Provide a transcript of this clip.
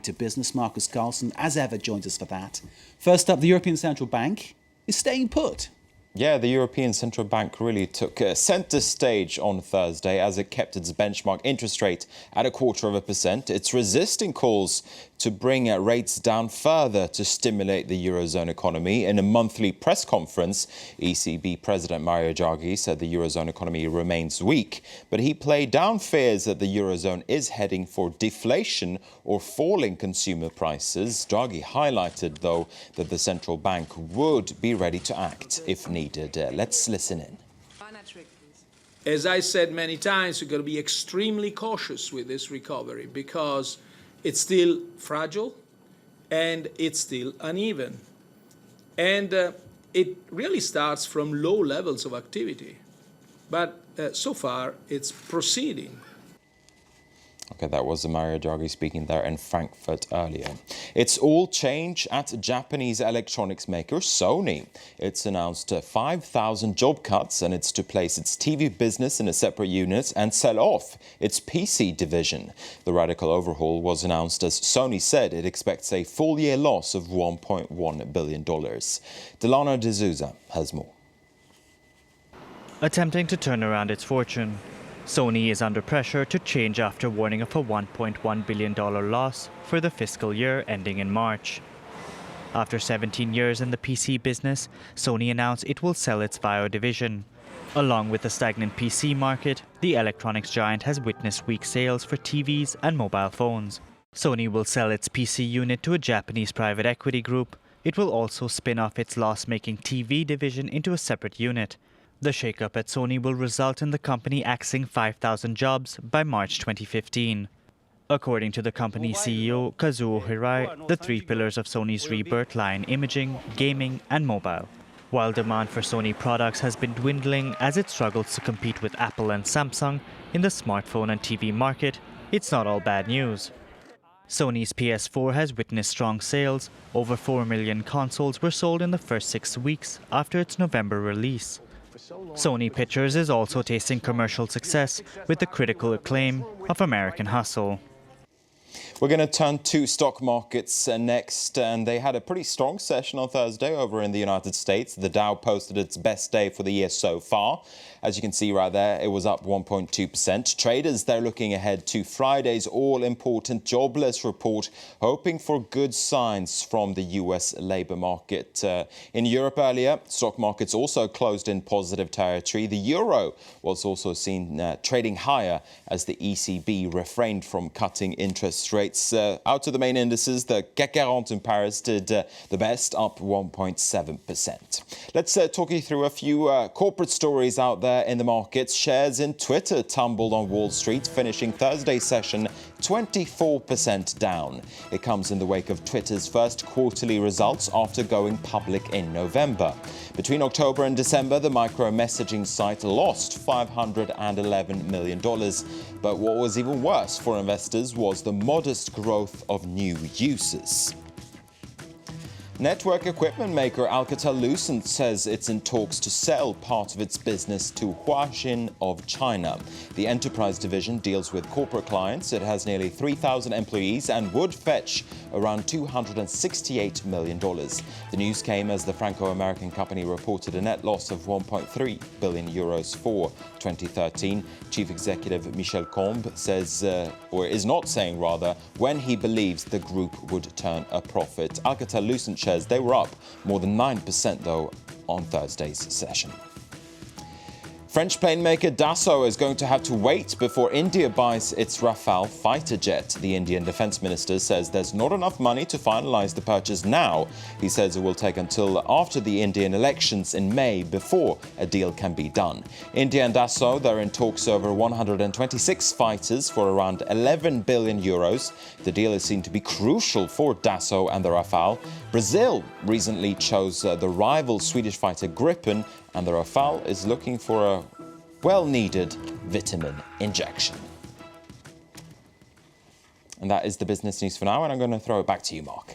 to business. Marcus Carlson, as ever, joins us for that. First up, the European Central Bank is staying put. Yeah, the European Central Bank really took centre stage on Thursday as it kept its benchmark interest rate at 0.25%. It's resisting calls to bring rates down further to stimulate the Eurozone economy. In a monthly press conference, ECB President Mario Draghi said the Eurozone economy remains weak, but he played down fears that the Eurozone is heading for deflation or falling consumer prices. Draghi highlighted, though, that the central bank would be ready to act if needed. Let's listen in. As I said many times, we've got to be extremely cautious with this recovery because it's still fragile and it's still uneven. And it really starts from low levels of activity. But so far, it's proceeding. OK, that was Mario Draghi speaking there in Frankfurt earlier. It's all change at Japanese electronics maker Sony. It's announced 5,000 job cuts, and it's to place its TV business in a separate unit and sell off its PC division. The radical overhaul was announced as Sony said it expects a full-year loss of $1.1 billion. Delano De Souza has more. Attempting to turn around its fortune, Sony is under pressure to change after warning of a $1.1 billion loss for the fiscal year ending in March. After 17 years in the PC business, Sony announced it will sell its VAIO division. Along with the stagnant PC market, the electronics giant has witnessed weak sales for TVs and mobile phones. Sony will sell its PC unit to a Japanese private equity group. It will also spin off its loss-making TV division into a separate unit. The shakeup at Sony will result in the company axing 5,000 jobs by March 2015. According to the company's CEO, Kazuo Hirai, the three pillars of Sony's rebirth lie in imaging, gaming and mobile. While demand for Sony products has been dwindling as it struggles to compete with Apple and Samsung in the smartphone and TV market, it's not all bad news. Sony's PS4 has witnessed strong sales. Over 4 million consoles were sold in the first 6 weeks after its November release. Sony Pictures is also tasting commercial success with the critical acclaim of American Hustle. We're going to turn to stock markets next, and they had a pretty strong session on Thursday over in the United States. The Dow posted its best day for the year so far. As you can see right there, it was up 1.2%. Traders, they're looking ahead to Friday's all-important jobless report, hoping for good signs from the U.S. labour market. In Europe earlier, stock markets also closed in positive territory. The euro was also seen trading higher as the ECB refrained from cutting interest rates. Out to the main indices, the CAC 40 in Paris did the best, up 1.7%. Let's talk you through a few corporate stories out there in the markets. Shares in Twitter tumbled on Wall Street, finishing Thursday's session 24% down. It comes in the wake of Twitter's first quarterly results after going public in November. Between October and December, the micro-messaging site lost $511 million. But what was even worse for investors was the modest growth of new users. Network equipment maker Alcatel-Lucent says it's in talks to sell part of its business to Huaxin of China. The enterprise division deals with corporate clients. It has nearly 3,000 employees and would fetch around $268 million. The news came as the Franco-American company reported a net loss of 1.3 billion euros for 2013. Chief Executive Michel Combe says, or is not saying rather, when he believes the group would turn a profit. Alcatel-Lucent shares, they were up more than 9% though on Thursday's session. French plane maker Dassault is going to have to wait before India buys its Rafale fighter jet. The Indian defense minister says there's not enough money to finalize the purchase now. He says it will take until after the Indian elections in May before a deal can be done. India and Dassault, they're in talks over 126 fighters for around 11 billion euros. The deal is seen to be crucial for Dassault and the Rafale. Brazil recently chose the rival Swedish fighter Gripen, and the Rafale is looking for a well-needed vitamin injection. And that is the business news for now, and I'm going to throw it back to you, Mark.